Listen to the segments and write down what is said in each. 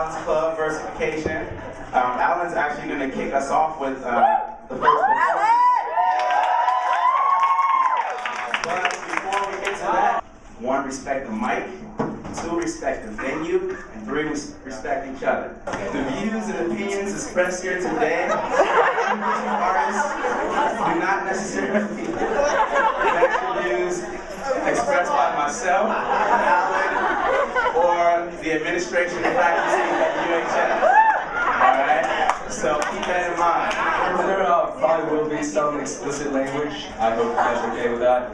Alan's club, Versification. Alan's actually going to kick us off with the first performance. But before we get to that, 1, respect the mic, 2, respect the venue, and 3, respect each other. The views and opinions expressed here today by individual artists do not necessarily match the views expressed by myself, Alan, or the administration and faculty at UHS. Alright? So keep that in mind. There probably will be some explicit language. I hope you guys are okay with that.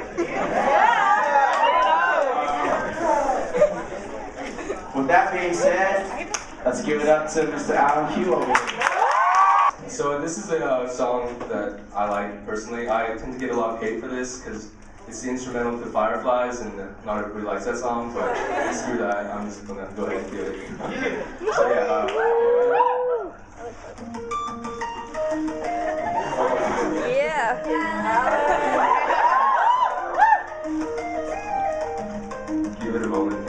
With that being said, let's give it up to Mr. Alan Q over here. So this is a song that I like personally. I tend to get a lot of hate for this because it's the instrumental to Fireflies, and not everybody likes that song, but screw that, I'm just gonna go ahead and do it. So yeah, give it a moment.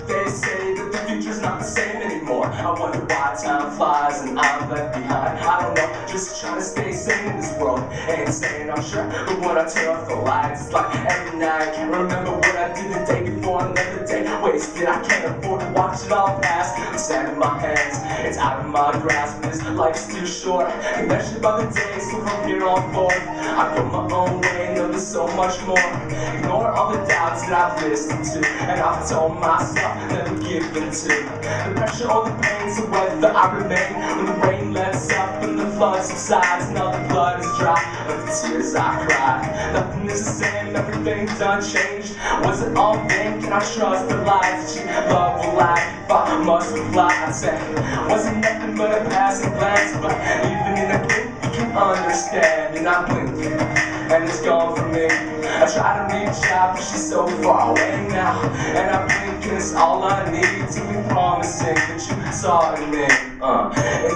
They say that the future's not the same anymore. I wonder why time flies and I'm left behind. I don't know, just trying to stay sane in this world. Ain't saying I'm sure, but when I turn off the lights, it's like every night I can't remember what I did the day before. Another day wasted, I can't afford to watch it all pass. It's sand in my hands, it's out of my grasp. This life's too short, and measured by the days. So from here on forth, I go my own way, know there's so much more. Ignore all the doubts that I've listened to, and I've told myself never give in to the pressure or the pain. So whether I remain when the rain lets up and the flood subsides, now the blood is dry of the tears I cried. Nothing is the same, everything's unchanged. Was it all vain? Can I trust the lies that you love will lie? If I must reply, I'd say wasn't nothing but a passing glance, but even in a blink you can understand. And I blink, and it's gone from me. I try to reach out, but she's so far away now. And I blink, and it's all I need to be promising that you saw in me. In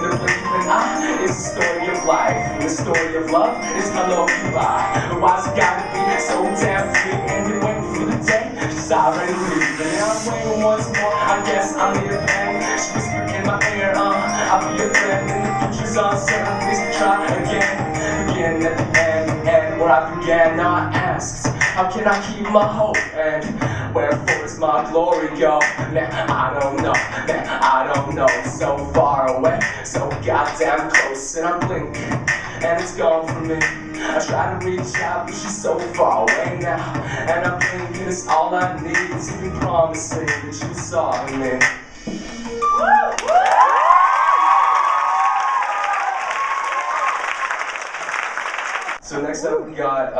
the blink of an eye is the story of life, and the story of love is hello goodbye. But why's it gotta be so damn free? And you're waiting for the day she's already leaving. And I'm waiting once more, I guess I need a pen. She whispered in my ear, I'll be your friend. And the future's uncertain, please try again. Begin at the end where I began. Now I asked, how can I keep my hope? And wherefore is my glory go? Man, I don't know, man, I don't know. So far away, so goddamn close. And I blink, and it's gone from me. I try to reach out, but she's so far away now. And I blink, and it's all I need to be promising that you saw in me. So next up we got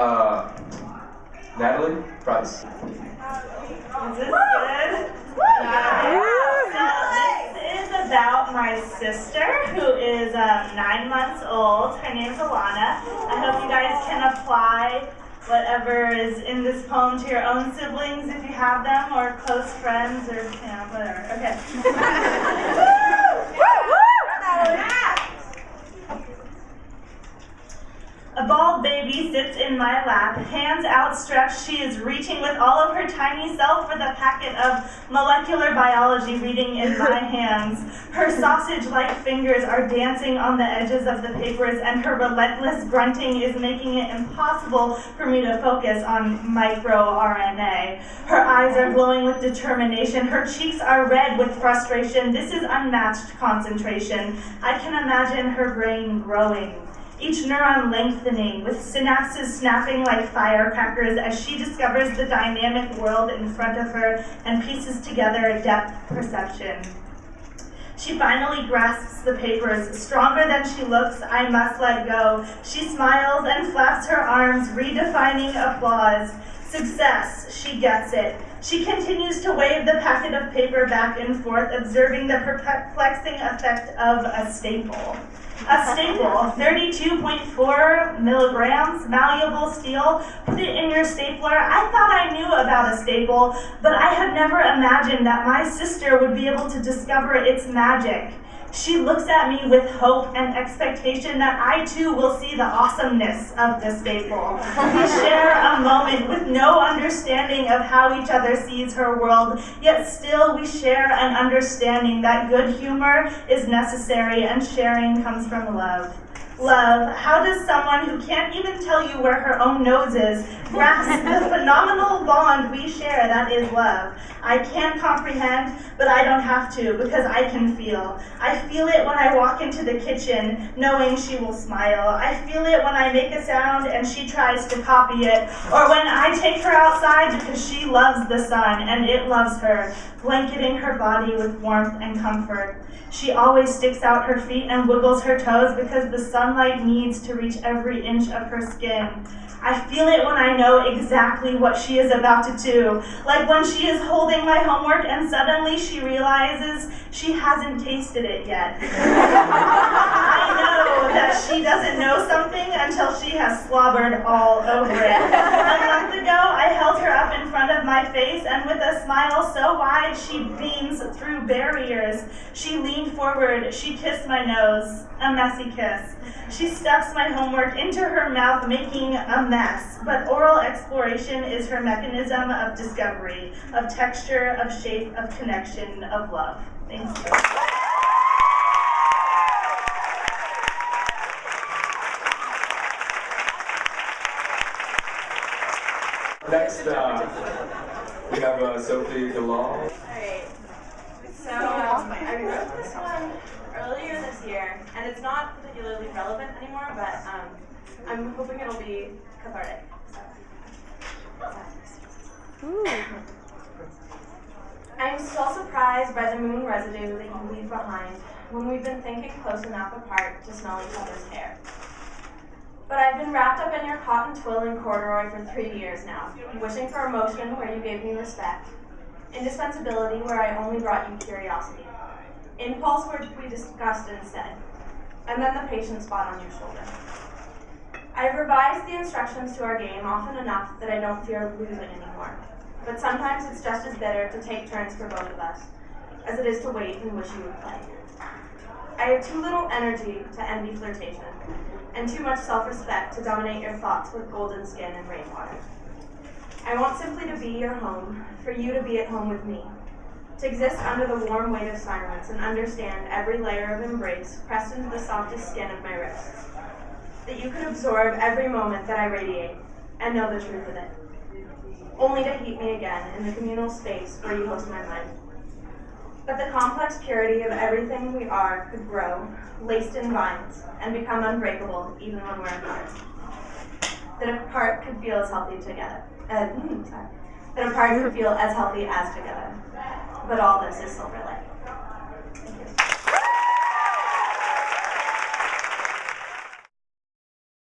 Natalie Price. Is this good? So this is about my sister, who is 9 months old. Her name's Alana. I hope you guys can apply whatever is in this poem to your own siblings if you have them, or close friends, or whatever. Okay. A bald baby sits in my lap, hands outstretched. She is reaching with all of her tiny self for the packet of molecular biology reading in my hands. Her sausage-like fingers are dancing on the edges of the papers, and her relentless grunting is making it impossible for me to focus on microRNA. Her eyes are glowing with determination. Her cheeks are red with frustration. This is unmatched concentration. I can imagine her brain growing, each neuron lengthening, with synapses snapping like firecrackers as she discovers the dynamic world in front of her and pieces together a depth perception. She finally grasps the papers. Stronger than she looks, I must let go. She smiles and flaps her arms, redefining applause. Success, she gets it. She continues to wave the packet of paper back and forth, observing the perplexing effect of a staple. A staple, 32.4 milligrams, malleable steel. Put it in your stapler. I thought I knew about a staple, but I had never imagined that my sister would be able to discover its magic. She looks at me with hope and expectation that I too will see the awesomeness of the staple. We share a moment with no understanding of how each other sees her world, yet still we share an understanding that good humor is necessary and sharing comes from love. Love, how does someone who can't even tell you where her own nose is grasp the phenomenal bond we share that is love? I can't comprehend, but I don't have to because I can feel. I feel it when I walk into the kitchen, knowing she will smile. I feel it when I make a sound and she tries to copy it, or when I take her outside because she loves the sun and it loves her, blanketing her body with warmth and comfort. She always sticks out her feet and wiggles her toes because the sunlight needs to reach every inch of her skin. I feel it when I know exactly what she is about to do, like when she is holding my homework and suddenly she realizes she hasn't tasted it yet. I know that she doesn't know something until she has slobbered all over it. A month ago, I held her up in front of my face, and with a smile so wide she beams through barriers. She leaned forward, she kissed my nose, a messy kiss. She stuffs my homework into her mouth, making a mess, but oral exploration is her mechanism of discovery, of texture, of shape, of connection, of love. Thank you. Next, we have Sophie The Law. Alright, so I wrote this one earlier this year, and it's not particularly relevant anymore, but I'm hoping it'll be cathartic. I'm still surprised by the moon residue that you leave behind when we've been thinking close enough apart to smell each other's hair. But I've been wrapped up in your cotton twill and corduroy for 3 years now, wishing for emotion where you gave me respect, indispensability where I only brought you curiosity, impulse where we discussed instead, and then the patient spot on your shoulder. I've revised the instructions to our game often enough that I don't fear losing anymore, but sometimes it's just as bitter to take turns for both of us, as it is to wait and wish you would play. I have too little energy to envy flirtation, and too much self-respect to dominate your thoughts with golden skin and rainwater. I want simply to be your home, for you to be at home with me, to exist under the warm weight of silence and understand every layer of embrace pressed into the softest skin of my wrists, that you could absorb every moment that I radiate and know the truth of it, only to heat me again in the communal space where you host my mind. That the complex purity of everything we are could grow, laced in vines, and become unbreakable even when we're apart. That a part could feel as healthy together. That a part could feel as healthy as together. But all this is silver